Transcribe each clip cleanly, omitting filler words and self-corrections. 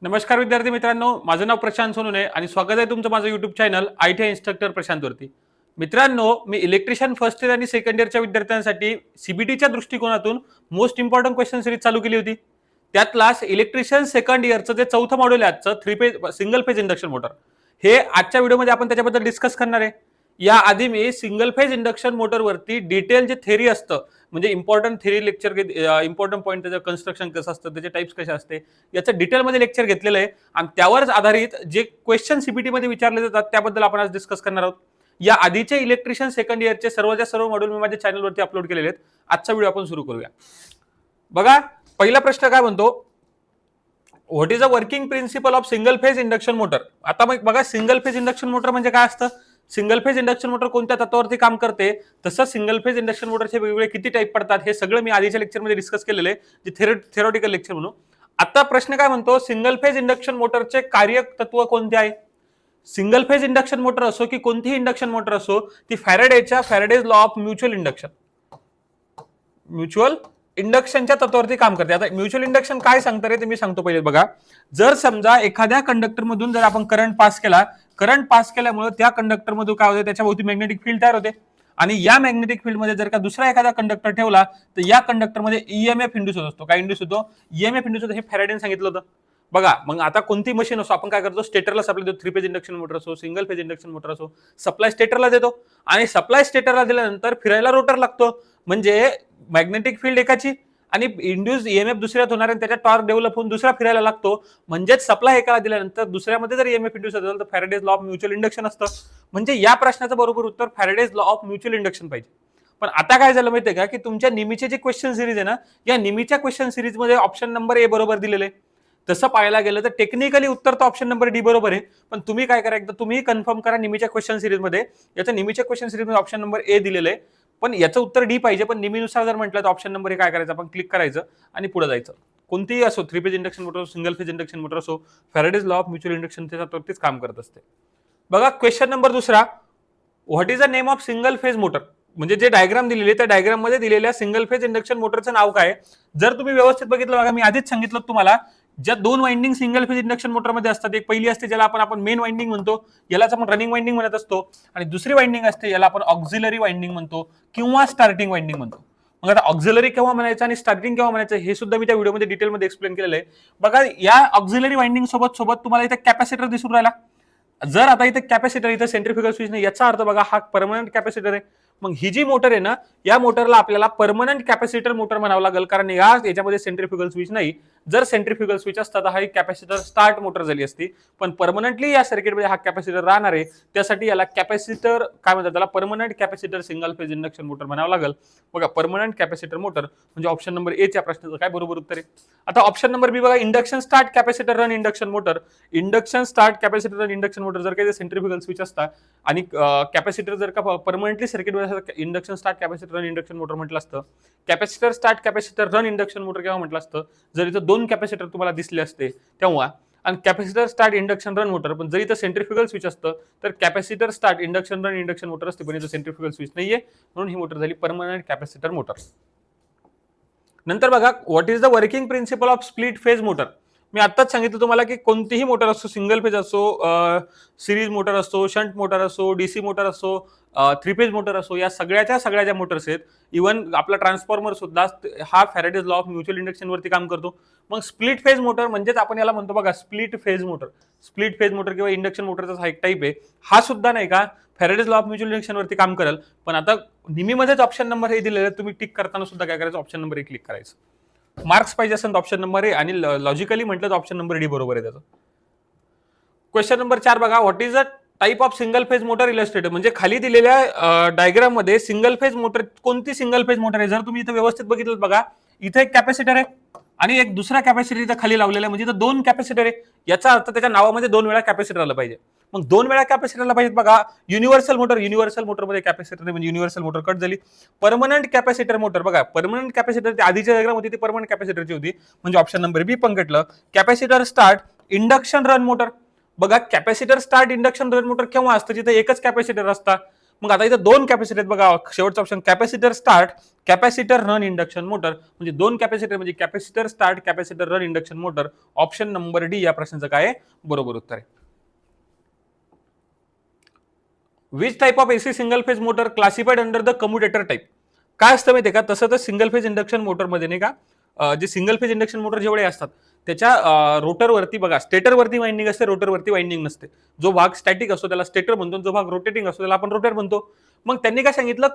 नमस्कार विद्यार्थी मित्रांनो, माझं नाव प्रशांत सोनूने आणि स्वागत आहे तुमचं माझं युट्यूब चॅनल ITI इन्स्ट्रक्टर प्रशांतवरती. मित्रांनो, मी इलेक्ट्रिशियन फर्स्ट इयर आणि सेकंड इयरच्या विद्यार्थ्यांसाठी सीबीटीच्या दृष्टिकोनातून मोस्ट इम्पॉर्टंट क्वेश्चन सिरीज चालू केली होती. त्यातला इलेक्ट्रिशियन सेकंड इयरचं जे चौथं मॉड्यूल आहे आजचं सिंगल फेज इंडक्शन मोटर, हे आजच्या व्हिडिओमध्ये आपण त्याच्याबद्दल डिस्कस करणार आहे. या आधी मी सिंगल फेज इंडक्शन मोटरवरती डिटेल जे थेरी असतं, म्हणजे important theory lecture, important point, त्याचं कन्स्ट्रक्शन कसं असतं, त्याचे टाइप्स कसे असते, याचं डिटेलमध्ये लेक्चर घेतलेलं आहे आणि त्यावरच आधारित जे क्वेश्चन सीबीटी मध्ये विचारले जातात त्याबद्दल आपण आज डिस्कस करणार आहोत. या आधीचे इलेक्ट्रिशियन सेकंड इयरचे सर्व मॉड्यूल मी माझ्या चॅनलवरती अपलोड केलेले आहेत. आजचा व्हिडिओ आपण सुरू करूया. बघा, पहिला प्रश्न काय म्हणतो, what is a working principle of single phase induction motor. आता मग बघा, सिंगल फेज इंडक्शन मोटर म्हणजे काय असतं, सिंगल फेज इंडक्शन मोटर कोणत्या तत्वावरती काम करते, तसं सिंगल फेज इंडक्शन मोटरचे वेगवेगळे किती टाईप पडतात हे सगळं मी आधीच्या लेक्चरमध्ये डिस्कस केलेलं आहे, जे थेरॉटिकल लेक्चर म्हणून. आता प्रश्न काय म्हणतो, सिंगल फेज इंडक्शन मोटरचे कार्य तत्व कोणते आहे. सिंगल फेज इंडक्शन मोटर असो की कोणतीही इंडक्शन मोटर असो, ती फॅरेडेज लॉ ऑफ म्युच्युअल इंडक्शनच्या तत्वावरती काम करते. आता म्युच्युअल इंडक्शन काय सांगतं रे, ते मी सांगतो पहिले. बघा, जर समजा एखाद्या कंडक्टर मधून जर आपण करंट पास केल्यामुळे त्या कंडक्टर मधून काय होते, त्याच्या भोवती मॅग्नेटिक फील्ड तयार होते आणि या मॅग्नेटिक फील्ड मध्ये जर का दुसरा एखादा कंडक्टर ठेवला तर या कंडक्टर मध्ये ईएमएफ इंड्यूस होत असतो. काय इंड्यूस होतो? ईएमएफ इंड्यूस होतो. हे फॅरेडेने सांगितलं होतं. बघा, मग आता कोणती मशीन असो, आपण काय करतो, स्टेटरला सप्लाय देतो. 3 फेज इंडक्शन मोटर असो, सिंगल फेज इंडक्शन मोटर असो, सप्लाय स्टेटरला देतो आणि सप्लाय स्टेटरला दिल्यानंतर फिरायला रोटर लागतो. म्हणजे मॅग्नेटिक फील्ड एकाची आणि इंड्यूस ईएमएफ दुसऱ्यात होणार आणि त्याच्या टॉर्क डेव्हलप होऊन दुसरा फिरायला लागतो. म्हणजेच सप्लाय एकाला दिल्यानंतर दुसऱ्यामध्ये जर ईएमएफ इंड्यूस असेल तर Faraday's law of mutual induction असतं. म्हणजे या प्रश्नाचं बरोबर उत्तर Faraday's law of mutual induction पाहिजे. पण आता काय झालं माहितीये का, की तुमच्या निमीचे जे क्वेश्चन सिरीज आहे ना, या निमीच्या क्वेश्चन सिरीज मध्ये ऑप्शन नंबर ए बरोबर दिलेले आहे. तसं पाहायला गेलं तर टेक्निकली उत्तर तर ऑप्शन नंबर डी बरोबर आहे. पण तुम्ही काय करा, एकदा तुम्ही कन्फर्म करा निमीच्या क्वेश्चन सिरीज मध्ये, याच्या निमीच्या क्वेश्चन सिरीज मध्ये ऑप्शन नंबर ए दिलेलं आहे, पण याचं उत्तर डी पाहिजे. पण निमीनुसार जर म्हटलं तर ऑप्शन नंबर ए काय करायचं, आपण क्लिक करायचं आणि पुढे जायचं. कोणतीही असो, 3 phase induction motor, single phase induction motor असो, Faraday's law of mutual induction त्याच्यावरतीच काम करत असते. बघा, क्वेश्चन नंबर दुसरा, what is the name of single phase motor. म्हणजे जे डायग्राम दिलेले, त्या डायग्राम मध्ये दिलेल्या सिंगल फेज इंडक्शन मोटरचं नाव काय. जर तुम्ही व्यवस्थित बघितलं, बघा मी आधीच सांगितलं तुम्हाला, ज्या दोन वाइंडिंग सिंगल फेज इंडक्शन मोटरमध्ये असतात, एक पहिली असते ज्याला आपण मेन वाइंडिंग म्हणतो, यालाच आपण रनिंग वाइंडिंग म्हणत असतो, आणि दुसरी वाइंडिंग असते याला आपण ऑक्झिलरी वाइंडिंग म्हणतो किंवा स्टार्टिंग वाइंडिंग म्हणतो. मग आता ऑक्झिलरी केव्हा म्हणायचं आणि स्टार्टिंग केव्हा म्हणायचं हे सुद्धा मी त्या व्हिडिओमध्ये डिटेलमध्ये एक्सप्लेन केलेलं आहे. बघा, या ऑक्झिलरी वाइंडिंग सोबत तुम्हाला इथे कॅपॅसिटर दिसून राहिला. जर आता इथे कॅपॅसिटर, इथे सेंट्रिफ्युगल स्विच नाही, याचा अर्थ बघा हा परमनंट कॅपॅसिटर आहे. मग ही जी मोटर आहे ना, या मोटरला आपल्याला परमनंट कॅपॅसिटर मोटर म्हणावं लागेल, कारण याच्यामध्ये सेंट्रिफ्युगल स्विच नाही. जर सेंट्रिफ्युगल स्विच असता तर हा एक कॅपॅसिटर स्टार्ट मोटर झाली असती, पण परमनंटली या सर्किटमध्ये हा कॅपॅसिटर राहणार आहे, त्यासाठी याला कॅपॅसिटर काय म्हणतात, त्याला permanent capacitor single phase induction motor म्हणावं लागेल. बघा, परमनंट कॅपॅसिटर मोटर म्हणजे ऑप्शन नंबर ए च्या प्रश्नाचं काय बरोबर उत्तर आहे. आता ऑप्शन नंबर बी बघा, induction start capacitor run induction motor. Induction start capacitor run induction motor जर काही सेंट्रिफ्युगल स्विच असता आणि कॅपॅसिटर जर का परमनंटली सर्किटमध्ये induction start capacitor run induction motor म्हटलं असतं. Capacitor start capacitor run induction motor केव्हा म्हटलं असतं, जर इथं दोन कॅपॅसिटर तुम्हाला दिसले असते तेव्हा. आणि capacitor start induction run motor, पण जर इथं सेंट्रिफ्युगल स्विच असतं तर capacitor start induction run induction motor असते, पण इथं सेंट्रिफ्युगल स्विच नाहीये, म्हणून ही मोटर झाली परमनंट कॅपॅसिटर मोटर. नंतर बघा, what is the working principle of split phase motor. मी आत्ताच सांगितलं तुम्हाला की कोणतीही मोटर असो, सिंगल फेज असो, सिरीज मोटर असो, शंट मोटर असो, डीसी मोटर असो, 3 फेज मोटर असो, या सगळ्या ज्या मोटर्स आहेत, इव्हन आपला ट्रान्सफॉर्मर सुद्धा हा Faraday's law of mutual induction वरती काम करतो. मग स्प्लिट फेज मोटर म्हणजेच आपण याला म्हणतो बघा स्प्लिट फेज मोटर किंवा इंडक्शन मोटरचा हा एक टाईप आहे. हा सुद्धा नाही का Faraday's law of mutual induction वरती काम करेल. पण आता निमीमध्येच ऑप्शन नंबर हे दिलेलं आहे, तुम्ही टिक करताना सुद्धा काय करायचं, ऑप्शन नंबर ए क्लिक करायचं. मार्क्स पाहिजे असेल तर ऑप्शन नंबर ए, आणि लॉजिकली म्हटलं तर ऑप्शन नंबर डी बरोबर आहे त्याचं. क्वेश्चन नंबर 4 बघा, what is a type of single phase motor illustrated. म्हणजे खाली दिलेल्या डायग्राम मध्ये सिंगल फेज मोटर, कोणती सिंगल फेज मोटर आहे. जर तुम्ही इथे व्यवस्थित बघितलं बघा, इथे एक कॅपॅसिटर आहे आणि एक दुसरा कॅपॅसिटर इथं खाली लावलेला आहे, म्हणजे इथं दोन कॅपॅसिटर आहे. याचा अर्थ त्याच्या नावामध्ये 2 वेळा कॅपॅसिटर आलं पाहिजे. मग 2 वेळा कॅपॅसिटरला पाहिजे. बघा, युनिव्हर्सल मोटर मध्ये कॅपॅसिटर नाही, म्हणजे युनिव्हर्सल मोटर कट झाली. परमनंट कॅपॅसिटर मोटर, बघा परमनंट कॅपॅसिटर आधीच्या डायग्राम होती ती परमनंट कॅपॅसिटरची होती, म्हणजे ऑप्शन नंबर बी पण कटलं. Capacitor start induction run motor. बघा, capacitor start induction run motor केव्हा असतं, जिथे एकच कॅपॅसिटर असतात. मग आता इथं दोन कॅपॅसिटर आहेत बघा, शेवटचा option capacitor start, capacitor run induction motor, म्हणजे दोन कॅपॅसिटर म्हणजे capacitor start, capacitor run induction motor. Option number D या प्रश्नाचं काय आहे बरोबर उत्तर आहे. Which type of AC single phase motor classified under the commutator type. काय असतं माहितीये का, तसं तर सिंगल फेज इंडक्शन मोटरमध्ये नाही का, जे सिंगल फेज इंडक्शन मोटर जेवढे असतात त्याच्या रोटरवरती बघा, स्टेटरवरती वाइंडिंग असते, रोटरवरती वाइंडिंग नसते. जो भाग स्टॅटिक असतो त्याला स्टेटर म्हणतो, जो भाग रोटेटिंग असतो त्याला आपण रोटर म्हणतो. मग त्यांनी काय सांगितलं,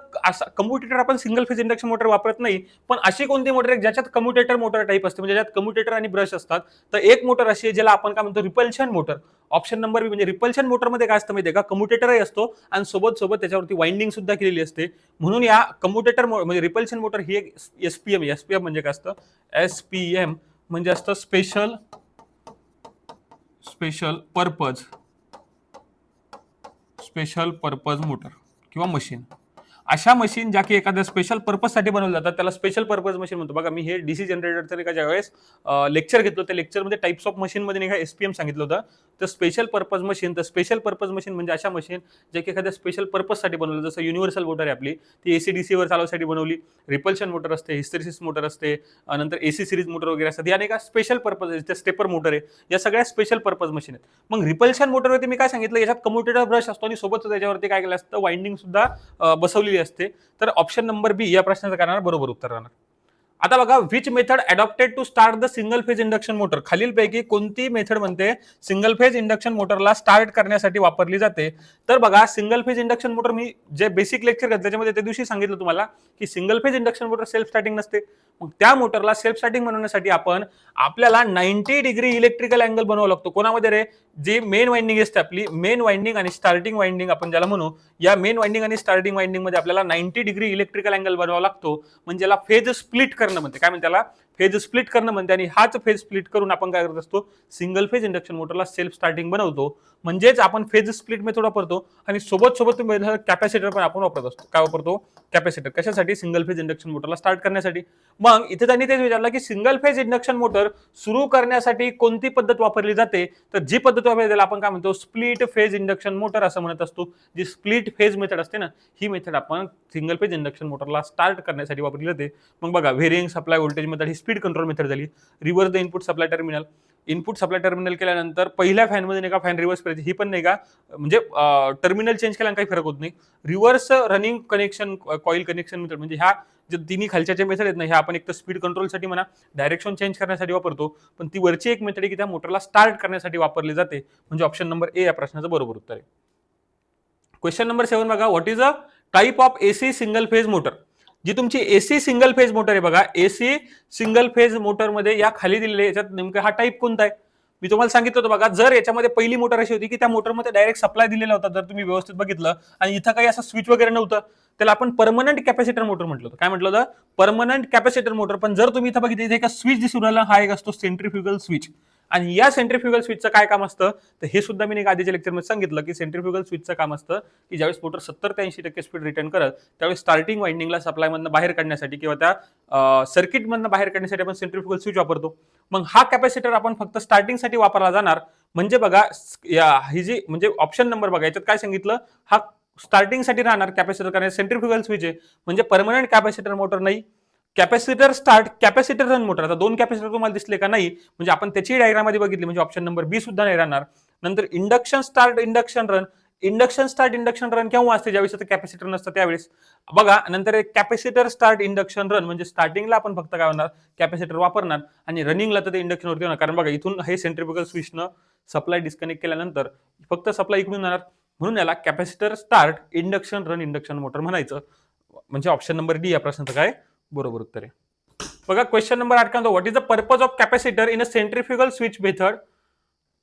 कम्युटेटर आपण सिंगल फेज इंडक्शन मोटर वापरत नाही, पण अशी कोणती मोटर आहे ज्याच्यात कम्युटेटर मोटर टाईप असते, म्हणजे ज्याच्यात कम्युटेटर आणि ब्रश असतात. तर एक मोटर अशी आहे ज्याला आपण काय म्हणतो, रिपल्शन मोटर. ऑप्शन नंबर बी म्हणजे रिपल्शन मोटरमध्ये काय असतं माहितीये का, कम्युटेटरही असतो आणि सोबत सोबत त्याच्यावरती वाइंडिंग सुद्धा केलेली असते. म्हणून या कम्युटेटर म्हणजे रिपल्शन मोटर ही एक एसपीएम. एसपीएम म्हणजे काय असतं, एसपीएम म्हणजे असतं स्पेशल पर्पज मोटर किंवा मशीन. अशा मशीन ज्या की एखाद्या स्पेशल पर्पज साठी बनवल्या जातात त्याला स्पेशल पर्पज मशीन म्हणतो. बघा, मी हे डीसी जनरेटरचं एका ज्यावेळेस लेक्चर घेतलं त्या लेक्चरमध्ये टाइप्स ऑफ मशीन मध्ये नाही का एसपीएम सांगितलं होतं. तर स्पेशल पर्पज मशीन, तर स्पेशल पर्पज मशीन म्हणजे अशा मशीन ज्या की एखाद्या स्पेशल पर्पज साठी बनवलं. जसं युनिव्हर्सल मोटर आहे आपली, ती एसीडीसी वर चालवण्यासाठी बनवली. रिपल्शन मोटर असते, हिस्टेरिसिस मोटर असते, नंतर एसी सिरीज मोटर वगैरे असतात. या नाही का स्पेशल पर्पज आहे, स्टेपर मोटर आहे, या सगळ्या स्पेशल पर्पज मशीन आहेत. मग रिपल्शन मोटरवरती मी काय सांगितलं, याच्यात कम्युटेटर ब्रश असतो आणि सोबत त्याच्यावरती काय केलं असतं, वाइंडिंग सुद्धा बसवलेली असते. तर ऑप्शन नंबर बी या प्रश्नाचं करणार बरोबर उत्तर राहणार. आता बघा, which method adopted to start the single phase induction motor. खालीलपैकी कोणती मेथड म्हणते सिंगल फेज इंडक्शन मोटरला स्टार्ट करण्यासाठी वापरली जाते. तर बघा, सिंगल फेज इंडक्शन मोटर मी जे बेसिक लेक्चर घेतलं त्याच्यामध्ये त्या दिवशी सांगितलं तुम्हाला की single phase induction motor self starting नसते. मग त्या मोटरला सेल्फ स्टार्टिंग बनवण्यासाठी आपल्याला 90 डिग्री इलेक्ट्रिकल अँगल बनवावा लागतो. कोणामध्ये रे, जी मेन वाइंडिंग असते आपली, मेन वाइंडिंग आणि स्टार्टिंग वाइंडिंग आपण ज्याला म्हणू, या मेन वाइंडिंग आणि स्टार्टिंग वाइंडिंग मध्ये आपल्याला 90 डिग्री इलेक्ट्रिकल अँगल बनवावा लागतो. म्हणजे याला फेज स्प्लिट करणं म्हणते. काय म्हणते त्याला, फेज स्प्लिट करणं म्हणते. आणि हाच फेज स्प्लिट करून आपण काय करत असतो, सिंगल फेज इंडक्शन मोटरला सेल्फ स्टार्टिंग बनवतो. म्हणजेच आपण फेज स्प्लिट मेथड वापरतो आणि सोबत सोबत कॅपॅसिटर पण आपण वापरत असतो. काय वापरतो, कॅपॅसिटर. कशासाठी, सिंगल फेज इंडक्शन मोटरला स्टार्ट करण्यासाठी. मग इथे त्यांनी तेच विचारलं की सिंगल फेज इंडक्शन मोटर सुरू करण्यासाठी कोणती पद्धत वापरली जाते. तर जी पद्धत वापरली त्याला आपण काय म्हणतो, स्प्लिट फेज इंडक्शन मोटर असं म्हणत असतो. जी स्प्लिट फेज मेथड असते ना, ही मेथड आपण सिंगल फेज इंडक्शन मोटरला स्टार्ट करण्यासाठी वापरली जाते. मग बघा, व्हेरिंग सप्लाय व्होल्टेज मेथड ही स्पीड कंट्रोल मेथड झाली. Reverse the input supply terminal, input supply terminal केल्यानंतर पहिल्या फॅनमध्ये नाही का फॅन रिव्हर्स करायची, ही पण नाही का म्हणजे टर्मिनल चेंज केल्याने काही फरक होत नाही. Reverse running connection coil connection method म्हणजे ह्या जे तिन्ही खालच्या मेथड आहेत ना, ह्या आपण एक तर स्पीड कंट्रोलसाठी म्हणा, डायरेक्शन चेंज करण्यासाठी वापरतो. पण ती वरची एक मेथड आहे की त्या मोटरला स्टार्ट करण्यासाठी वापरली जाते. म्हणजे ऑप्शन नंबर ए या प्रश्नाचं बरोबर उत्तर आहे. क्वेश्चन नंबर 7 बघा, what is a type of AC single phase motor. जी तुमची एसी सिंगल फेज मोटर आहे बघा, एसी सिंगल फेज मोटर मध्ये या खाली दिलेले याच्यात नेमका हा टाइप कोणता आहे. मी तुम्हाला सांगितलं होतं बघा, जर याच्यामध्ये पहिली मोटर अशी होती की त्या मोटरमध्ये डायरेक्ट सप्लाय दिलेला होता, जर तुम्ही व्यवस्थित बघितलं आणि इथं काही असं स्विच वगैरे नव्हतं, त्याला आपण परमनंट कॅपॅसिटर मोटर म्हटलं होतं. काय म्हटलं होतं, परमनंट कॅपॅसिटर मोटर. पण जर तुम्ही इथं बघितलं, इथे एक स्विच दिसून राहिला, हा एक असतो सेंट्रीफ्युगल स्विच. आणि या सेंट्रीफ्युगल स्विचचं काय काम असतं, तर हे सुद्धा मी आधीच्या लेक्चरमध्ये सांगितलं की सेंट्रीफ्युगल स्विचचं काम असतं की ज्यावेळेस मोटर 70 ते 80% स्पीड रिटर्न करत त्यावेळेस स्टार्टिंग वाइंडिंगला सप्लाय मधनं बाहेर काढण्यासाठी किंवा त्या सर्किट मधनं बाहेर काढण्यासाठी आपण सेंट्रीफ्युगल स्विच वापरतो. मग हा कॅपॅसिटर आपण फक्त स्टार्टिंगसाठी वापरला जाणार. म्हणजे बघा, ही जी म्हणजे ऑप्शन नंबर बघा, याच्यात काय सांगितलं, हा स्टार्टिंगसाठी राहणार कॅपॅसिटर, कारण सेंट्रीफ्युगल स्विच आहे म्हणजे परमनंट कॅपॅसिटर मोटर नाही. Capacitor start, capacitor run motor. आता दोन कॅपॅसिटर तुम्हाला दिसले का, नाही, म्हणजे आपण त्याची डायग्राम मध्ये बघितली, म्हणजे ऑप्शन नंबर बी सुद्धा नाही राहणार. नंतर induction start induction run, induction start induction run केव्हा असते, ज्यावेळेस कॅपॅसिटर नसतं त्यावेळेस बघा. नंतर कॅपॅसिटर स्टार्ट इंडक्शन रन म्हणजे स्टार्टिंगला आपण फक्त काय होणार, कॅपॅसिटर वापरणार आणि रनिंगला तर ते इंडक्शन वरती होणार. कारण बघा, इथून हे सेंट्रीफ्युगल स्विचनं सप्लाय डिस्कनेक्ट केल्यानंतर फक्त सप्लाय इकडून जाणार. म्हणून याला capacitor start induction run induction motor म्हणायचं. म्हणजे ऑप्शन नंबर डी या प्रश्नाचं काय बरोबर उत्तर आहे. बघा, क्वेश्चन नंबर 8 काय, what is the purpose of capacitor in a centrifugal switch method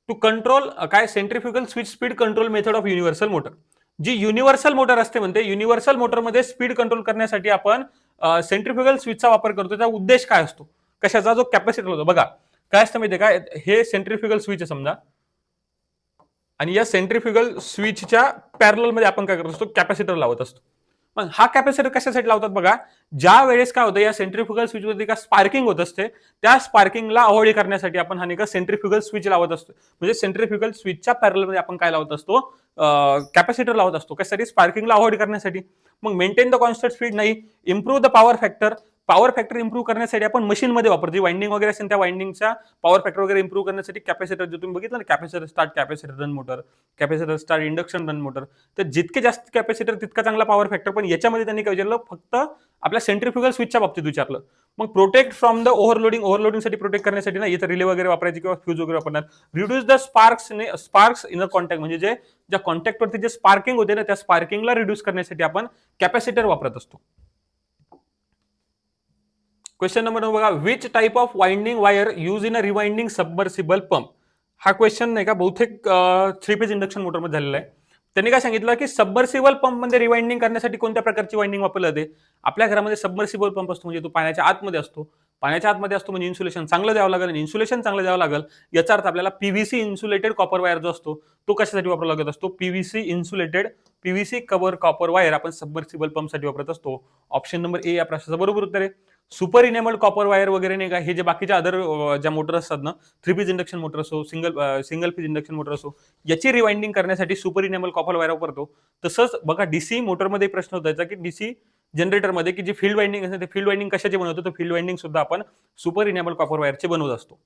to control, काय, centrifugal switch speed control method of universal motor. जी युनिव्हर्सल मोटर असते म्हणते, युनिव्हर्सल मोटरमध्ये स्पीड कंट्रोल करण्यासाठी आपण सेंट्रीफ्युगल स्विचचा वापर करतो. त्याचा उद्देश काय असतो, कशाचा, जो कॅपॅसिटर होतो. बघा काय असतं माहितीये काय, हे सेंट्रीफ्युगल स्विच आहे समजा, आणि या सेंट्रीफ्युगल स्विचच्या पॅरलल मध्ये आपण काय करत असतो, कॅपॅसिटर लावत असतो. मग हा कॅपॅसिटर कशासाठी लावतात बघा, ज्या वेळेस काय होतं या सेंट्रीफ्युगल स्विच वरती का स्पार्किंग होत असते, त्या स्पार्किंगला अवॉइड करण्यासाठी आपण हा नाही का सेंट्रीफ्युगल स्विच लावत असतो. म्हणजे सेंट्रीफ्युगल स्विचच्या पॅरल मध्ये आपण काय लावत असतो, कॅपॅसिटर लावत असतो. कशासाठी? स्पार्किंगला अवॉइड करण्यासाठी. मग मेंटेन द कॉन्स्टंट स्पीड नाही, improve the power factor. Power factor improve करण्यासाठी आपण मशीनमध्ये वापरतो. जी वाइंडिंग वगैरे असेल त्या वाइंडिंगचा पॉवर फॅक्टर वगैरे इम्प्रूव्ह करण्यासाठी कॅपॅसिटर, जे तुम्ही बघितलं ना, capacitor start, capacitor run motor, capacitor start induction run motor, तर जितके जास्त कॅपॅसिटर तितका चांगला पॉवर फॅक्टर. पण याच्यामध्ये त्यांनी काय विचारलं, फक्त आपल्या सेंट्रीफ्युगल स्विचच्या बाबतीत विचारलं. मग प्रोटेक्ट फ्रॉम द ओव्हरलोडिंगसाठी प्रोटेक्ट करण्यासाठी ना इथं रिले वगैरे वापरायची किंवा फ्यूज वगैरे वापरणार. Reduce the sparks in a contact, म्हणजे जे ज्या कॉन्टॅक्टवरती जे स्पार्किंग होते ना, त्या स्पार्किंगला रिड्यूस करण्यासाठी आपण कॅपॅसिटर वापरत असतो. क्वेश्चन नंबर 9 बघा, which type of winding wire use in a rewinding submersible pump. हा क्वेश्चन नाही का बहुतेक 3 फेज इंडक्शन मोटरमध्ये झालेला आहे. त्यांनी काय सांगितलं की सबमर्सिबल पंप मध्ये रिवाइंडिंग करण्यासाठी कोणत्या प्रकारची वाइंडिंग वापरली जाते. आपल्या घरामध्ये सबमर्सिबल पंप असतो, म्हणजे तो पाण्याच्या आतमध्ये असतो. पाण्याच्या आतमध्ये असतो म्हणजे इन्सुलेशन चांगलं द्यावं लागेल, आणि इन्सुलेशन चांगलं द्यावं लागेल याचा अर्थ आपल्याला पीव्हीसी इन्सुलेटेड कॉपर वायर जो असतो तो कशासाठी वापरला लागत असतो. पीव्हीसी कव्हर कॉपर वायर आपण सबमर्सिबल पंपसाठी वापरत असतो. ऑप्शन नंबर ए या प्रश्नाचं बरोबर उत्तर आहे. सुपर इनेबल्ड कॉपर वायर वगैरे नाही का, हे जे बाकीच्या अदर ज्या मोटर असतात ना, 3 फेज इंडक्शन मोटर असो, सिंगल फेज इंडक्शन मोटर असो, याची रिवाइंडिंग करण्यासाठी सुपर इनेबल्ड कॉपर वायर वापरतो. तसंच बघा डीसी मोटरमध्ये प्रश्न होता की डीसी जनरेटरमध्ये की जी फील्ड वाइंडिंग असते, ते फील्ड वाइंडिंग कशाचे बनवतो, तर फील्ड वाइंडिंग सुद्धा आपण सुपर इनेबल्ड कॉपर वायरचे बनवत असतो.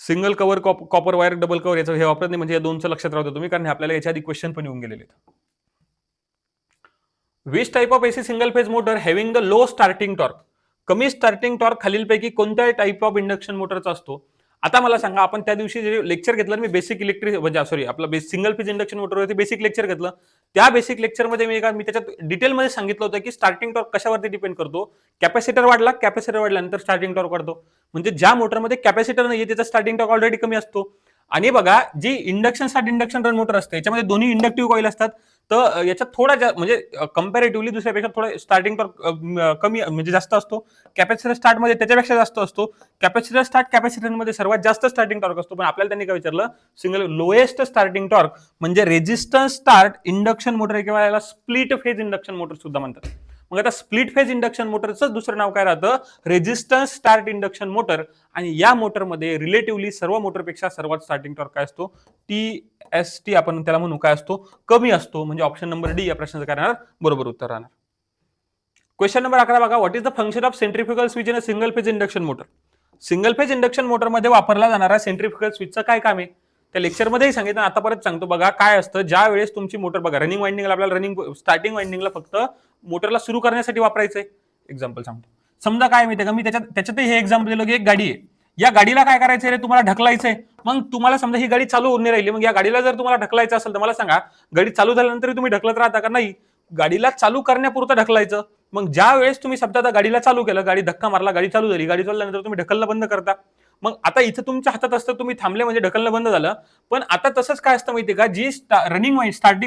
Single cover copper wire, double cover याचं हे वापरत नाही, म्हणजे या दोनचं लक्षात राहतो तुम्ही, कारण आपल्याला याच्या आधी क्वेश्चन पण येऊन गेलेले आहेत. Which type of AC single phase motor having the low starting torque. कमी स्टार्टिंग टॉर्क खालीलपैकी कोणत्या टाइप ऑफ इंडक्शन मोटरचा असतो. आता मला सांगा, आपण त्या दिवशी जे लेक्चर घेतलं मी बेसिक इलेक्ट्रिक, म्हणजे सॉरी आपलं सिंगल फेज इंडक्शन मोटरवरती बेसिक लेक्चर घेतलं. त्या बेसिक लेक्चरमध्ये मी त्याच्यात डिटेलमध्ये सांगितलं होतं की स्टार्टिंग टॉर्क कशावरती डिपेंड करतो. कॅपॅसिटर वाढल्यानंतर स्टार्टिंग टॉर्क वाढतो. म्हणजे ज्या मोटरमध्ये कॅपॅसिटर नाहीये त्याचा स्टार्टिंग टॉर्क ऑलरेडी कमी असतो. आणि बघा, जी इंडक्शन रन मोटर असते याच्यामध्ये दोन्ही इंडक्टिव्ह कॉईल असतात, तर याच्यात थोडा म्हणजे कंपॅरेटिव्हली दुसऱ्यापेक्षा थोडा स्टार्टिंग टॉर्क कमी म्हणजे जास्त असतो. कॅपॅसिटर स्टार्ट मध्ये त्याच्यापेक्षा जास्त असतो. कॅपॅसिटर मध्ये सर्वात जास्त स्टार्टिंग टॉर्क असतो. पण आपल्याला त्यांनी काय विचारलं, सिंगल लोएस्ट स्टार्टिंग टॉर्क म्हणजे रेजिस्टन्स स्टार्ट इंडक्शन मोटर किंवा याला स्प्लिट फेज इंडक्शन मोटर सुद्धा म्हणतात. मग आता स्प्लिट फेज इंडक्शन मोटरचं दुसरं नाव काय राहतं, रेजिस्टन्स स्टार्ट इंडक्शन मोटर. आणि या मोटरमध्ये रिलेटिव्हली सर्व मोटरपेक्षा सर्वात स्टार्टिंग टॉर्क काय असतो, TST आपण त्याला म्हणू, काय असतो, कमी असतो. म्हणजे ऑप्शन नंबर डी या प्रश्नाचं काय राहणार, बरोबर उत्तर राहणार. क्वेश्चन नंबर 11 बघा, what is the function of centrifugal switch in a single phase induction motor. Single phase induction मोटरमध्ये वापरला जाणारा सेंट्रीफ्युगल स्विचचं काय काम आहे, त्या लेक्चरमध्येही सांगितलं, आता परत सांगतो. बघा काय असतं, ज्या वेळेस तुमची मोटर बघा रनिंग वाइंडिंगला, आपल्याला स्टार्टिंग वाइंडिंगला फक्त मोटरला सुरू करण्यासाठी वापरायचंय. एक्झाम्पल सांगतो. समजा काय माहितीये का, मी त्याच्यातही हे एक्झाम्पल दिलं की एक गाडी आहे, या गाडीला काय करायचंय रे, तुम्हाला ढकलायचंय. मग तुम्हाला समजा ही गाडी चालू होऊन नाही राहिली, मग या गाडीला जर तुम्हाला ढकलायचं असेल तर मला सांगा, गाडी चालू झाल्यानंतर तुम्ही ढकलत राहता का, नाही, गाडीला चालू करण्यापुरतं ढकलायचं. मग ज्या वेळेस तुम्ही समजा गाडीला चालू केलं, गाडी धक्का मारला, गाडी चालू झाली, गाडी चालल्यानंतर तुम्ही ढकलणं बंद करता. मग आता इथं तुमच्या हातात असतं, तुम्ही थांबले म्हणजे ढकलणं बंद झालं. पण आता तसंच काय असतं माहितीये का, जी स्टार्टिंग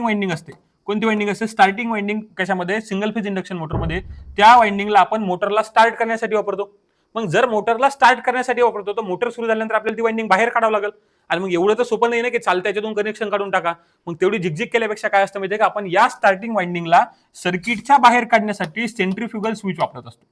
वाइंडिंग असते, कोणती वाइंडिंग असते, स्टार्टिंग वाइंडिंग कशामध्ये, सिंगल फेज इंडक्शन मोटरमध्ये, त्या वाइंडिंगला आपण मोटरला स्टार्ट करण्यासाठी वापरतो. मग जर मोटरला स्टार्ट करण्यासाठी वापरतो तर मोटर सुरू झाल्यानंतर आपल्याला ती वाइंडिंग बाहेर काढावं लागेल. आणि मग एवढं तर सोपं नाही ना की चालतं याच्यातून कनेक्शन काढून टाका. मग तेवढी झिकझिक केल्यापेक्षा काय असतं माहितीये का, आपण या स्टार्टिंग वाइंडिंगला सर्किटच्या बाहेर काढण्यासाठी सेंट्रीफ्युगल स्विच वापरत असतो.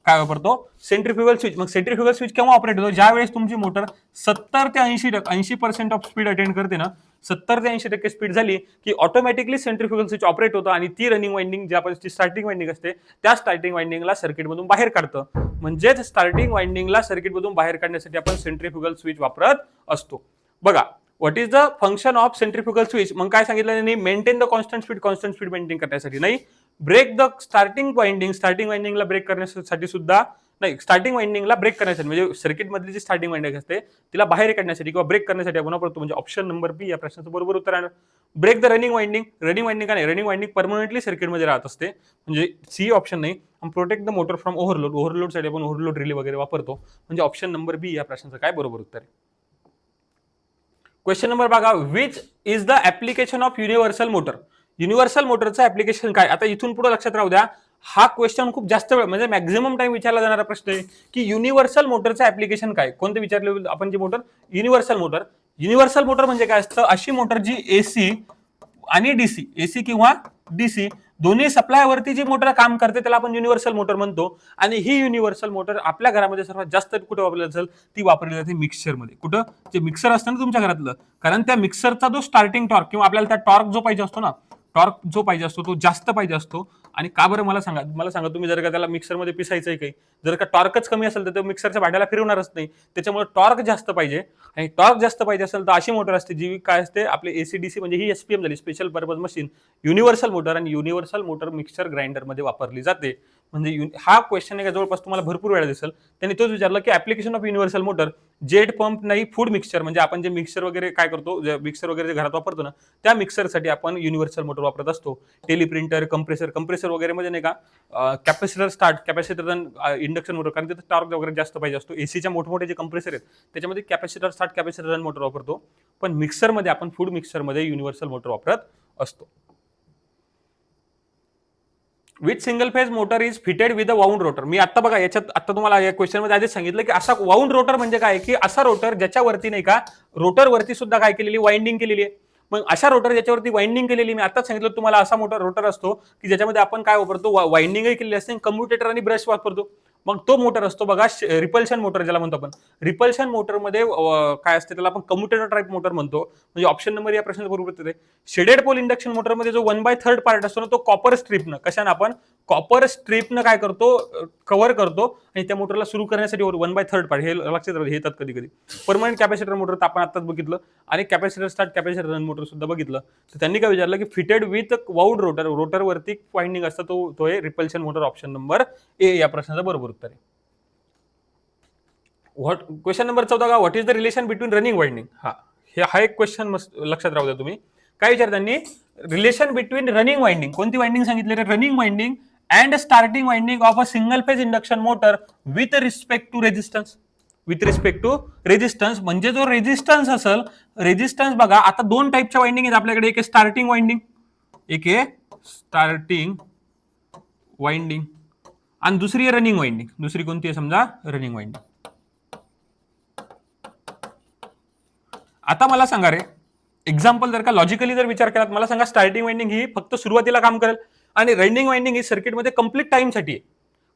काय वापरतो, सेंट्रीफ्युगल स्विच. मग सेंट्रीफ्युगल स्विच केव्हा ऑपरेट होतो, ज्या वेळेस तुमची मोटर 70 ते 80% ऑफ स्पीड अटेंड करते ना, 70 ते 80% स्पीड झाली की ऑटोमॅटिकली सेंट्रीफ्युगल स्विच ऑपरेट होतं आणि ती रनिंग वाइंडिंग, ज्या स्टार्टिंग वाइंडिंग असते त्या स्टार्टिंग वाइंडिंगला सर्किटमधून बाहेर काढतं. म्हणजेच स्टार्टिंग वाइंडिंगला सर्किटमधून बाहेर काढण्यासाठी आपण सेंट्रीफ्युगल स्विच वापरत असतो. बघा, what is the function of centrifugal switch. मग काय सांगितलं त्यांनी, maintain the constant speed maintain करण्यासाठी नाही, ब्रेक द स्टार्टिंग वाइंडिंगला ब्रेक करण्यासाठी सुद्धा नाही, स्टार्टिंग वाइंडिंगला ब्रेक करण्यासाठी म्हणजे सर्किट मधली जी स्टार्टिंग वाइंडिंग असते तिला बाहेर काढण्यासाठी किंवा ब्रेक करण्यासाठी आपण वापरतो. म्हणजे ऑप्शन नंबर बी या प्रश्नाचं बरोबर उत्तर आहे. ब्रेक द रनिंग वाइंडिंग का नाही, रनिंग वाइंडिंग परमनंटली सर्किटमध्ये राहत असते, म्हणजे सी ऑप्शन नाही. प्रोटेक्ट द मोटर फ्रॉम ओव्हरलोडसाठी आपण ओव्हरलोड रिले वगैरे वापरतो. म्हणजे ऑप्शन नंबर बी या प्रश्नाचं काय बरोबर उत्तर आहे. क्वेश्चन नंबर बघा, which is the application of universal motor. Universal मोटरचं ऍप्लिकेशन काय. आता इथून पुढे लक्षात राहू द्या, हा क्वेश्चन खूप जास्त वेळ म्हणजे मॅक्झिमम टाइम विचारला जाणारा प्रश्न आहे की युनिव्हर्सल मोटरचं ऍप्लिकेशन काय. कोणते विचारले आपण, जी मोटर युनिव्हर्सल मोटर म्हणजे काय असतं, अशी मोटर जी एसी आणि डीसी, एसी किंवा डीसी दोन्ही सप्लायवरती जी मोटर काम करते त्याला आपण युनिव्हर्सल मोटर म्हणतो. आणि ही युनिव्हर्सल मोटर आपल्या घरामध्ये सर्वात जास्त कुठे वापरली जाते, ती वापरली जाते मिक्सरमध्ये. कुठं? जे मिक्सर असतं ना तुमच्या घरातलं, कारण त्या मिक्सरचा जो स्टार्टिंग टॉर्क किंवा आपल्याला त्या टॉर्क जो पाहिजे असतो ना, टॉर्क जो पाहिजे असतो तो जास्त पाहिजे असतो. आणि का बरं मला सांगा तुम्ही जर का त्याला मिक्सरमध्ये पिसायचंय काही, जर का टॉर्कच कमी असेल तर तो मिक्सरच्या भांड्याला फिरवणारच नाही. त्याच्यामुळे टॉर्क जास्त पाहिजे, आणि टॉर्क जास्त पाहिजे असेल तर अशी मोटर असते जी काय असते, आपले एसीडीसी म्हणजे ही एसपीएम झाली, special purpose machine universal motor. आणि युनिव्हर्सल मोटर मिक्सर ग्राइंडरमध्ये वापरली जाते. म्हणजे हा क्वेश्चन आहे जवळपास तुम्हाला भरपूर वेळा दिसेल. त्यांनी तोच विचारलं की application of universal motor, jet pump नाही फूड मिक्सचर, म्हणजे आपण जे मिक्सर वगैरे काय करतो, मिक्सर वगैरे जे घरात वापरतो ना, त्या मिक्सरसाठी आपण युनिव्हर्सल मोटर वापरत असतो. टेलिप्रिंटर, कंप्रेसर वगैरे मध्ये नाही का, capacitor start, capacitor induction motor, कारण तिथे टॉर्क वगैरे जास्त पाहिजे असतो. एसीच्या मोठमोठे जे कंप्रेसर आहेत त्याच्यामध्ये capacitor start, capacitor run motor वापरतो. पण मिक्सरमध्ये आपण फूड मिक्सरमध्ये युनिव्हर्सल मोटर वापरत असतो. With single phase motor is fitted with a wound rotor. मी आता बघा याच्यात आता तुम्हाला या क्वेश्चन मध्ये आधीच सांगितलं की असा वाउंड रोटर म्हणजे काय, की असा रोटर ज्याच्यावरती नाही का, रोटर वरती सुद्धा काय केलेली, वाइंडिंग केलेली आहे. मग अशा रोटर ज्याच्यावरती वाइंडिंग केलेली, मी आताच सांगितलं तुम्हाला, असा मोटर रोटर असतो की ज्याच्यामध्ये आपण काय वापरतो, वाइंडिंगही केलेली असते, कम्युटेटर आणि ब्रश वापरतो. मग तो मोटर असतो बघा रिपल्शन मोटर ज्याला म्हणतो आपण. रिपल्शन मोटरमध्ये काय असते, त्याला आपण कम्युटेटर टाइप मोटर म्हणतो. म्हणजे ऑप्शन नंबर या प्रश्नाचं बरोबर येते. शेडेड पोल इंडक्शन मोटरमध्ये जो 1/3 पार्ट असतो ना, तो कॉपर स्ट्रीपनं, कशानं, आपण कॉपर स्ट्रीपनं काय करतो, कव्हर करतो. आणि त्या मोटरला सुरू करण्यासाठी 1/3 पार्ट, हे लक्षात येतात कधी कधी. परमनंट कॅपॅसिटर मोटर तर आपण आताच बघितलं, आणि capacitor start, capacitor run motor सुद्धा बघितलं. तर त्यांनी काय विचारलं की फिटेड विथ वाउड रोटर, रोटरवरती वाइंडिंग असतं, तो आहे repulsion motor. Option number A या प्रश्नाचं बरोबर उत्तर आहे. Question number 14 what is the relation between running winding. हा एक क्वेश्चन लक्षात राहू द्या तुम्ही. काय विचार त्यांनी, रिलेशन बिटवीन रनिंग वाइंडिंग, कोणती वाइंडिंग सांगितली, running winding and starting winding of a single phase induction motor with respect to resistance. With respect to resistance म्हणजे जो रेजिस्टन्स असेल, रेजिस्टन्स बघा आता दोन टाईपच्या वाइंडिंग आहेत आपल्याकडे, एक आहे स्टार्टिंग वाइंडिंग, एक आहे स्टार्टिंग वाइंडिंग, आणि दुसरी आहे रनिंग वाइंडिंग. दुसरी कोणती आहे समजा, रनिंग वाइंडिंग. आता मला सांगा रे, एक्झाम्पल जर का लॉजिकली जर विचार केला, मला सांगा स्टार्टिंग वाइंडिंग ही फक्त सुरुवातीला काम करेल, आणि रनिंग वाइंडिंग ही सर्किटमध्ये कंप्लीट टाइमसाठी आहे.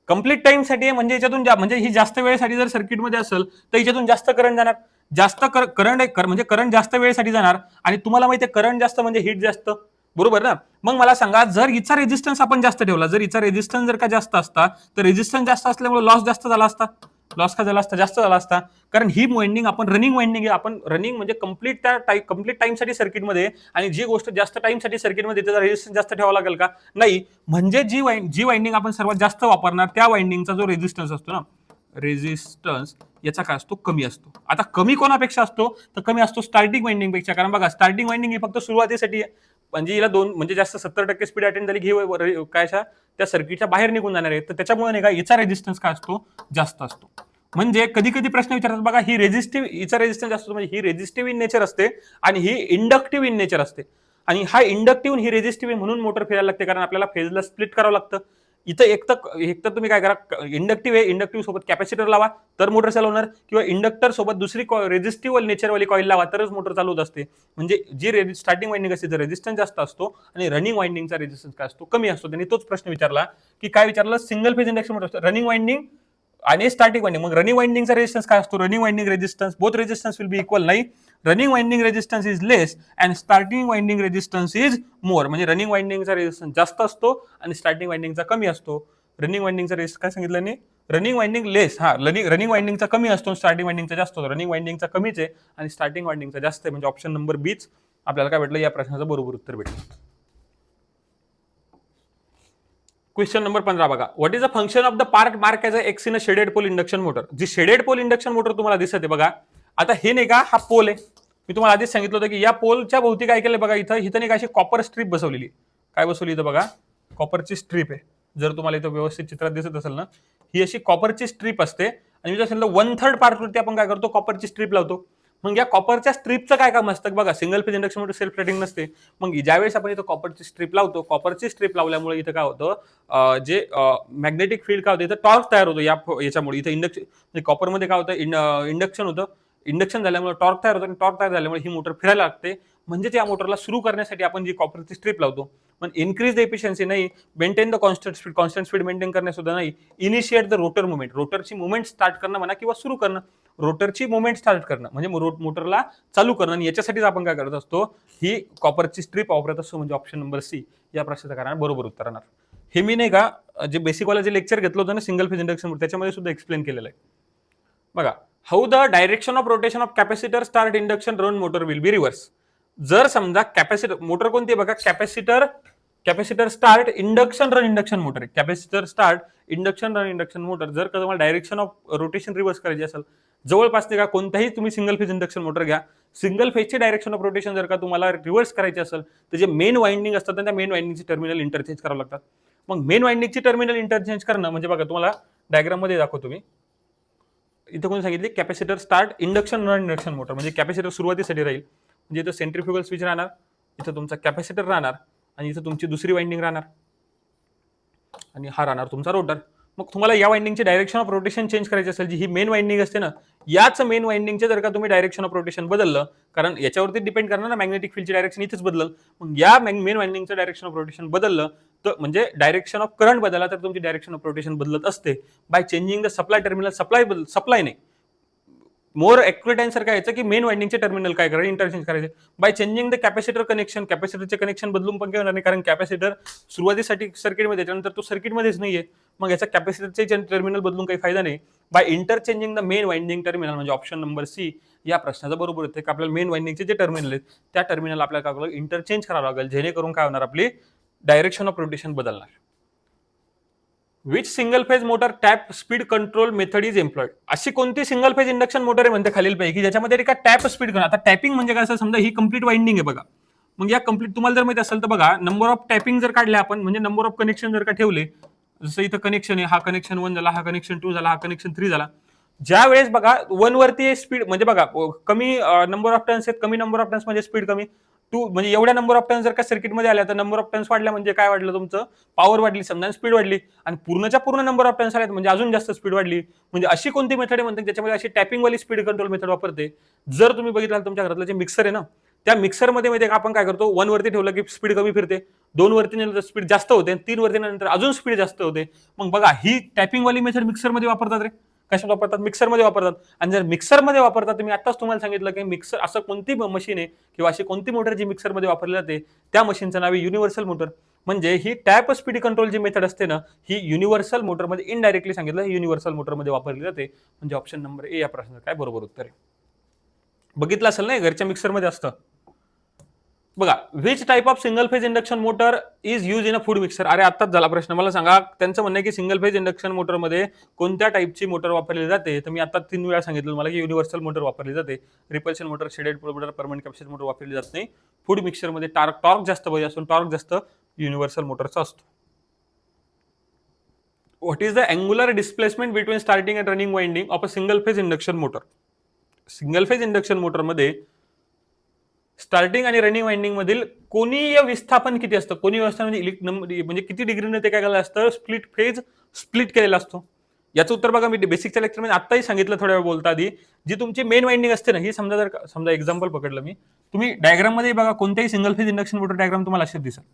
कंप्लीट टाइमसाठी आहे म्हणजे याच्यातून म्हणजे ही जास्त वेळेसाठी जर सर्किटमध्ये असेल तर याच्यातून जास्त करंट जाणार, जास्त करंट म्हणजे करंट जास्त वेळेसाठी जाणार. आणि तुम्हाला माहिती आहे करंट जास्त म्हणजे हीट जास्त, बरोबर ना. मग मला सांगा, जर हिचा रेजिस्टन्स आपण जास्त ठेवला, जर हिचा रेजिस्टन्स जर का जास्त असता, तर रेजिस्टन्स जास्त असल्यामुळे लॉस जास्त झाला असता. लॉस का झाला असता, जास्त झाला असता. कारण ही वाइंडिंग आपण रनिंग वाइंडिंग आहे, आपण रनिंग म्हणजे कंप्लीट टाइमसाठी सर्किटमध्ये, आणि जी गोष्ट जास्त टाइमसाठी सर्किटमध्ये त्याचा रेजिस्टन्स जास्त ठेवावा लागेल का, नाही. म्हणजे जी वाइंडिंग आपण सर्वात जास्त वापरणार त्या वाइंडिंगचा जो रेजिस्टन्स असतो ना, रेजिस्टन्स याचा काय असतो, कमी असतो. आता कमी कोणापेक्षा असतो, तर कमी असतो स्टार्टिंग वाइंडिंग पेक्षा. कारण बघा स्टार्टिंग वाइंडिंग ही फक्त सुरुवातीसाठी आहे, म्हणजे हिला म्हणजे जास्त 70% स्पीड अटेंड झाली की काय त्या सर्किटच्या बाहेर निघून जाणार आहे, तर त्याच्यामुळे नाही का हिचा रेजिस्टन्स काय असतो, जास्त असतो. म्हणजे कधी कधी प्रश्न विचारतात बघा, ही रेजिस्टिव्ह, हिचा रेजिस्टन्स असतो म्हणजे ही रेजिस्टिव्ह इन नेचर असते, आणि ही इंडक्टिव्ह इन नेचर असते. आणि हा इंडक्टिव्ह ही रेजिस्टिव्ह म्हणून मोटर फिरायला लागते, कारण आपल्याला फेजला स्प्लिट करावं लागतं. इथं एक तर तुम्ही काय करा, इंडक्टिव्ह आहे, इंडक्टिव्ह सोबत कॅपॅसिटर लावा तर मोटर चालवणार, किंवा इंडक्टर सोबत दुसरी रेजिस्टिव्ह नेचरवाली कॉईल लावा तरच मोटर चालू होत असते. म्हणजे जी स्टार्टिंग वाइंडिंग असते रेजिस्टन्स जास्त असतो, आणि रनिंग वाइंडिंगचा रेजिस्टन्स काय असतो, कमी असतो. त्यांनी तोच प्रश्न विचारला की काय विचारलं, single phase induction motor running winding आणि स्टार्टिंग वाइंडिंग. मग रनिंग वाइंडिंगचा रेजिस्टन्स काय असतो, running winding resistance, both resistance will be equal, नाही. Running winding resistance is less and starting winding resistance is more. म्हणजे रनिंग वाइंडिंगचा रेजिस्टन्स जास्त असतो आणि स्टार्टिंग वाइंडिंगचा कमी असतो. रनिंग वाइंडिंगचा रेजिस्टन्स काय सांगितलं नाही, रनिंग वाइंडिंग लेस, रनिंग वाइंडिंगचा कमी असतो, स्टार्टिंग वाइंडिंगचा जास्त होतो. रनिंग वाइंडिंगचा कमीच आहे आणि स्टार्टिंग वाइंडिंगचा जास्त आहे. म्हणजे ऑप्शन नंबर बीच आपल्याला काय भेटलं, या प्रश्नाचं बरोबर उत्तर भेटलं. क्वेश्चन नंबर 15 बघा, what is the function of the part mark as a X in a shaded pole induction motor. जी शेडेड पोल इंडक्शन मोटर तुम्हाला दिसत आहे बघा, आता हे नाही का, हा पोल आहे. मी तुम्हाला आधीच सांगितलं होतं की या पोलच्या भोवती काय केलं बघा, इथं नाही का अशी कॉपर स्ट्रीप बसवलेली. काय बसवली इथं बघा, कॉपरची स्ट्रीप आहे. जर तुम्हाला इथं व्यवस्थित चित्रात दिसत असेल ना, ही अशी कॉपरची स्ट्रीप असते, आणि मी जर 1/3 पार्टवरती आपण काय करतो, कॉपरची स्ट्रीप लावतो. मग या कॉपरच्या स्ट्रीपचं काय काम असतं बघा, single phase induction motor self rating नसते. मग ज्यावेळेस आपण इथं कॉपरची स्ट्रीप लावतो, कॉपरची स्ट्रीप लावल्यामुळे इथं काय होतं, जे मॅग्नेटिक फील्ड काय होतं, इथं टॉर्क तयार होतो याच्यामुळे. इथं इंडक्शन म्हणजे कॉपरमध्ये काय होतं, इंडक्शन होतं, इंडक्शन झाल्यामुळे टॉर्क तयार होतं, आणि टॉर्क तयार झाल्यामुळे ही मोटर फिरायला लागते. म्हणजेच या मोटरला सुरू करण्यासाठी आपण जी कॉपरची स्ट्रीप लावतो. पण इन्क्रीज द एफिशियन्सी नाही, maintain the constant speed maintain करणे सुद्धा नाही, इनिशिएट द रोटर मुवमेंट, रोटरची मुवमेंट स्टार्ट करणं म्हणा किंवा सुरू करणं, रोटरची मुवमेंट स्टार्ट करणं म्हणजे मोटरला चालू करणं. आणि याच्यासाठीच आपण काय करत असतो, ही कॉपरची स्ट्रीप वापरत असतो. म्हणजे ऑप्शन नंबर सी या प्रश्नाचं कारण बरोबर उत्तर राहणार. हे मी नाही का जे बेसिकवाला जे लेक्चर घेतलं होतं ना सिंगल फेज इंडक्शन, त्याच्यामध्ये सुद्धा एक्सप्लेन केलेलं आहे. बघा, how the direction of rotation of capacitor start induction run motor will be reverse. जर समजा कॅपॅसिटर मोटर कोणती आहे बघा, capacitor start induction run induction motor आहे. Capacitor start induction run induction motor जर का तुम्हाला डायरेक्शन ऑफ रोटेशन रिव्हर्स करायची असेल, जवळपास का कोणताही तुम्ही सिंगल फेज इंडक्शन मोटर घ्या, सिंगल फेजची डायरेक्शन ऑफ रोटेशन जर का तुम्हाला रिव्हर्स करायची असेल तर जे मेन वाइंडिंग असतात त्या मेन वाइंडिंगची टर्मिनल इंटरचेंज करावं लागतात. मग मेन वाइंडिंगची टर्मिनल इंटरचेंज करणं म्हणजे बघा, तुम्हाला डायग्राम मध्ये दाखवतो मी. इथं कोणी सांगितले capacitor start induction run induction motor, म्हणजे कॅपॅसिटर सुरुवातीसाठी राहील. म्हणजे इथं सेंट्रिफ्युगल स्विच राहणार, इथं तुमचा कॅपॅसिटर राहणार आणि इथं तुमची दुसरी वाइंडिंग राहणार आणि हा राहणार तुमचा रोटर. मग तुम्हाला या वाइंडिंगची डायरेक्शन ऑफ रोटेशन चेंज करायची असेल, जी ही मेन वाइंडिंग असते ना, याच मेन वाइंडिंगचे जर का तुम्ही डायरेक्शन ऑफ रोटेशन बदललं, कारण याच्यावरती डिपेंड करणार ना मॅग्नेटिक फील्डची डायरेक्शन इथेच बदलल. मग या मेन वाइंडिंगचं डायरेक्शन ऑफ रोटेशन बदललं तर म्हणजे डायरेक्शन ऑफ करंट बदलला तर तुमची डायरेक्शन ऑफ रोटेशन बदलत असते bye changing the supply terminal. Supply नाही, मोर ॲक्युरेट आन्सर काय यायचं की मेन वाइंडिंगचे टर्मिनल काय करायचे, इंटरचेंज करायचे by changing the capacitor connection. कॅपॅसिटरचे कनेक्शन बदलून पण काय होणार नाही, कारण कॅपॅसिटर सुरुवातीसाठी सर्किटमध्ये, त्यानंतर तो सर्किटमध्येच नाहीये. मग याचा कॅपॅसिटरचे टर्मिनल बदलून काही फायदा नाही. By interchanging the main winding terminal, म्हणजे ऑप्शन नंबर सी या प्रश्नाचा बरोबर येते की आपल्याला मेन वाइंडिंगचे जे टर्मिनल आहेत त्या टर्मिनल आपल्याला काय इंटरचेंज करावं लागेल, जेणेकरून काय होणार, आपली डायरेक्शन ऑफ रोटेशन बदलणार. Which single phase motor tap speed control method is employed. अशी कोणती सिंगल फेज इंडक्शन मोटर आहे म्हणते खालीलपैकी ज्याच्यामध्ये का टॅप स्पीड करणं. आता टॅपिंग म्हणजे काय, असं समजा ही कंप्लीट वाइंडिंग आहे बघा, मग या कंप्लीट तुम्हाला जर माहिती असेल तर बघा, नंबर ऑफ टॅपिंग जर काढले आपण, म्हणजे नंबर ऑफ कनेक्शन जर का ठेवले, जसं इथं कनेक्शन आहे, हा कनेक्शन 1 झाला, हा कनेक्शन 2 झाला, हा कनेक्शन 3 झाला. ज्या वेळेस बघा 1 वरती स्पीड म्हणजे बघा कमी नंबर ऑफ टर्न्स आहेत, कमी नंबर ऑफ टर्न्स म्हणजे स्पीड कमी, 2 म्हणजे एवढ्या नंबर ऑफ टर्न्स जर का सर्किटमध्ये आल्या तर नंबर ऑफ टर्न्स वाढल्या म्हणजे काय वाढलं, तुमचं पॉवर वाढली समजा, स्पीड वाढली. आणि पूर्णच्या पूर्ण नंबर ऑफ टर्न्स आल्यात म्हणजे अजून जास्त स्पीड वाढली. म्हणजे अशी कोणती मेथड आहे म्हणते ज्याच्यामध्ये अशी टॅपिंग वाली स्पीड कंट्रोल मेथड वापरते. जर तुम्ही बघितलं तुमच्या घरातलं जे मिक्सर आहे ना, त्या मिक्सरमध्ये माहिती आपण काय करतो, 1 वरती ठेवलं की स्पीड कमी फिरते, 2 वरती नेलं स्पीड जास्त होते, 3 वरती नंतर अजून स्पीड जास्त होते. मग बघा ही टॅपिंग वाली मेथड मिक्सरमध्ये वापरतात रे. कशात वापरतात, मिक्सरमध्ये वापरतात. आणि जर मिक्सरमध्ये वापरतात, तुम्ही आताच तुम्हाला सांगितलं की मिक्सर असं कोणती मशीन आहे किंवा अशी कोणती मोटर जी मिक्सरमध्ये वापरली जाते त्या मशीनचं नाव आहे युनिव्हर्सल मोटर. म्हणजे ही टॅप स्पीड कंट्रोल जी मेथड असते ना, ही युनिव्हर्सल मोटरमध्ये इनडायरेक्टली सांगितलं युनिव्हर्सल मोटरमध्ये वापरली जाते. म्हणजे ऑप्शन नंबर ए या प्रश्नाचं काय बरोबर उत्तर आहे. बघितलं असेल ना, घरच्या मिक्सरमध्ये असतं बघा. Which type of single phase induction motor is use in a food mixer. अरे आताच झाला प्रश्न, मला सांगा. त्यांचं म्हणणं आहे की सिंगल फेज इंडक्शन मोटरमध्ये कोणत्या टाईपची मोटर वापरली जाते, तर मी आता 3 वेळा सांगितलं मला की युनिव्हर्सल मोटर वापरली जाते. Repulsion motor, shaded motor, permanent capacitor motor वापरली जात नाही. फूड मिक्सरमध्ये टॉर्क जास्त पाहिजे असून टॉर्क जास्त युनिव्हर्सल मोटरचा असतो. What is the angular displacement between starting and running winding of a single phase induction motor. Single phase induction मोटरमध्ये स्टार्टिंग आणि रनिंग वाइंडिंग मधील कोनीय विस्थापन किती असतं. कोनीय विस्थापन म्हणजे किती डिग्रीने ते काय केलं असतं, स्प्लिट केलेला असतो. याचं उत्तर बघा, मी बेसिकच्या लेक्चरमध्ये आत्ताही सांगितलं थोड्या वेळ बोलता आधी. जी तुमची मेन वाइंडिंग असते ना, ही समजा एक्झाम्पल पकडलं मी, तुम्ही डायग्राम मध्ये बघा कोणत्याही single phase induction motor diagram तुम्हाला असेच दिसेल.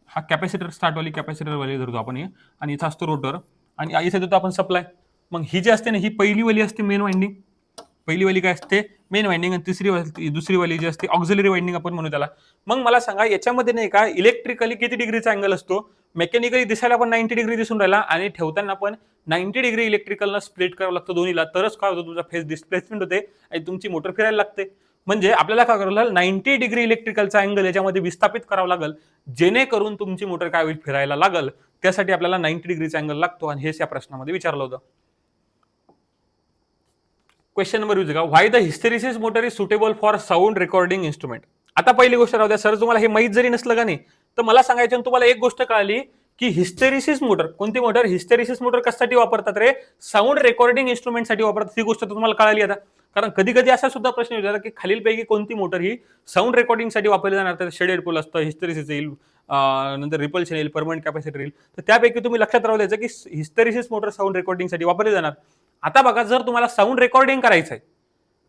हा कॅपॅसिटर स्टार्टवाली कॅपॅसिटर वाली धरतो आपण हे, आणि इथं असतो रोटर आणि इथे देतो आपण सप्लाय. मग ही जी असते ना, ही पहिली वाली असते मेन वाइंडिंग. पहिली वाली काय असते, मेन वाइंडिंग. आणि दुसरी वाली जी असते ऑक्झिलरी वाइंडिंग आपण म्हणू त्याला. मग मला सांगा याच्यामध्ये नाही का इलेक्ट्रिकली किती डिग्रीचा अँगल असतो. मेकॅनिकली दिसायला पण 90 डिग्री दिसून राहिला आणि ठेवताना पण 90 डिग्री इलेक्ट्रिकलला स्प्लिट करावं लागतं दोन्हीला, तरच काय होतं तुमचा फेज डिस्प्लेसमेंट होते आणि तुमची मोटर फिरायला लागते. म्हणजे आपल्याला काय करावं लागेल, 90 डिग्री इलेक्ट्रिकलचा अँगल याच्यामध्ये विस्थापित करावं लागेल, जेणेकरून तुमची मोटर काय होईल, फिरायला लागल. त्यासाठी आपल्याला 90 डिग्रीचा अँगल लागतो आणि हेच या प्रश्नामध्ये विचारलं होतं. क्वेश्चन नंबर यूज का, why the hysteresis motor is suitable for sound recording instrument. आता पहिली गोष्ट राहू द्या सर, तुम्हाला हे माहीत जरी नसलं का नाही तर मला सांगायचं, तुम्हाला एक गोष्ट कळाली की हिस्टेरिसिस मोटर, कोणती मोटर, हिस्टेरिसिस मोटर कशासाठी वापरतात रे, साऊंड रेकॉर्डिंग इन्स्ट्रुमेंटसाठी वापरतात. ही गोष्ट तुम्हाला कळाली आता. कारण कधी कधी असा सुद्धा प्रश्न विचारला की खालीलपैकी कोणती मोटर ही साऊंड रेकॉर्डिंगसाठी वापरली जाणार, तर शेडेड पोल असतं, हिस्टेरिसिस येईल, नंतर रिपल्शन येईल, परमनंट कॅपॅसिटर येईल. तर त्यापैकी तुम्ही लक्षात राहू द्यायचं की हिस्टेरिसिस मोटर साऊंड रेकॉर्डिंगसाठी वापरली जाणार. आता बघा, जर तुम्हाला साऊंड रेकॉर्डिंग करायचंय,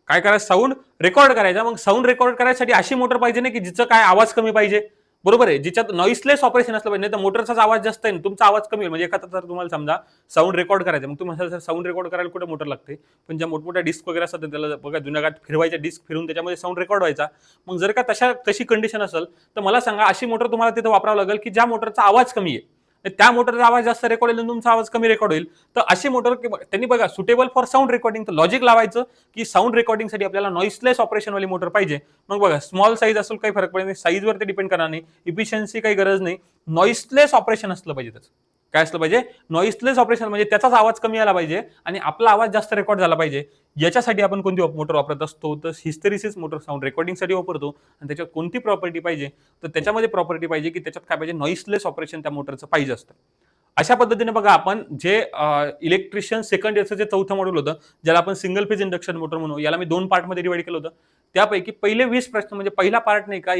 काय करायचं, साऊंड रेकॉर्ड करायचा, मग साऊंड रेकॉर्ड करायसाठी अशी मोटर पाहिजे ना की जिचं काय आवाज कमी पाहिजे. बरोबर आहे, जिच्यात नॉइसलेस ऑपरेशन असलं पाहिजे. नाही तर मोटरचाच आवाज जास्त आहे, तुमचा आवाज कमी होईल. म्हणजे एखादा जर तुम्हाला समजा साऊंड रेकॉर्ड करायचं, मग तुम्ही म्हणाल साऊंड रेकॉर्ड करायला कुठे मोटर लागते, पण ज्या मोठमोठ्या डिस्क वगैरे असतात त्याला बघा जुन्या काळात फिरवायच्या डिस्क फिरून त्याच्यामध्ये साऊंड रेकॉर्ड व्हायचा. मग जर का तशी कंडिशन असेल तर मला सांगा अशी मोटर तुम्हाला तिथे वापरावं लागेल की ज्या मोटरचा आवाज कमी आहे, त्या मोटरचा आवाज जास्त रेकॉर्ड होईल, तुमचा आवाज कमी रेकॉर्ड होईल. तर अशी मोटर त्यांनी बघा सुटेबल फॉर साऊंड रेकॉर्डिंग, तर लॉजिक लावायचं की साऊंड रेकॉर्डिंगसाठी आपल्याला नॉइसलेस ऑपरेशनवाली मोटर पाहिजे. मग बघा स्मॉल साईज असेल काही फरक पडत नाही, साईजवरती डिपेंड करणार नाही, इफिशियन्सी काही गरज नाही, नॉइसलेस ऑपरेशन असलं पाहिजे. त्याचं काय असलं पाहिजे, नॉइसलेस ऑपरेशन म्हणजे त्याचाच आवाज कमी आला पाहिजे आणि आपला आवाज जास्त रेकॉर्ड झाला पाहिजे. याच्यासाठी आपण कोणती मोटर वापरत असतो, तर हिस्टेरिसिस मोटर साऊंड रेकॉर्डिंगसाठी वापरतो. आणि त्याच्यात कोणती प्रॉपर्टी पाहिजे, तर त्याच्यामध्ये प्रॉपर्टी पाहिजे की त्याच्यात काय पाहिजे, नॉइसलेस ऑपरेशन त्या मोटरचं पाहिजे असतं. अशा पद्धतीने बघा आपण जे इलेक्ट्रिशियन सेकंड इयरचं जे चौथं मॉड्यूल होतं, ज्याला आपण सिंगल फेज इंडक्शन मोटर म्हणू, याला मी 2 पार्टमध्ये डिवाइड केलं होतं. त्यापैकी पहिले 20 प्रश्न म्हणजे पहिला पार्ट नाही का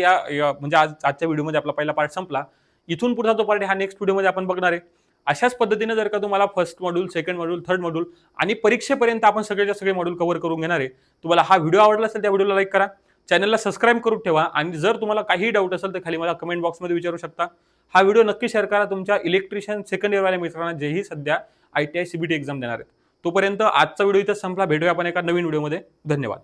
म्हणजे आजच्या व्हिडिओमध्ये आपला पहिला पार्ट संपला. इथून पुढचा जो पार्ट हा नेक्स्ट व्हिडिओमध्ये आपण बघणार आहे. अशाच पद्धतीने जर का तुम्हाला first module, second module, third module आणि परीक्षेपर्यंत आपण सगळेच्या सगळे मॉड्यूल कव्हर करून घेणार आहे. तुम्हाला हा व्हिडिओ आवडला असेल त्या व्हिडिओला लाईक करा, चॅनलला सबस्क्राईब करून ठेवा आणि जर तुम्हाला काही डाऊट असेल तर खाली मला कमेंट बॉक्समध्ये विचारू शकता. हा व्हिडिओ नक्की शेअर करा तुमच्या इलेक्ट्रिशियन सेकंड इयरवाल्या मित्रांना जेही सध्या ITI CBT एक्झाम देणार आहेत. तोपर्यंत आजचा व्हिडिओ इथं संपला. भेटूया आपण एका नवीन व्हिडिओमध्ये. धन्यवाद.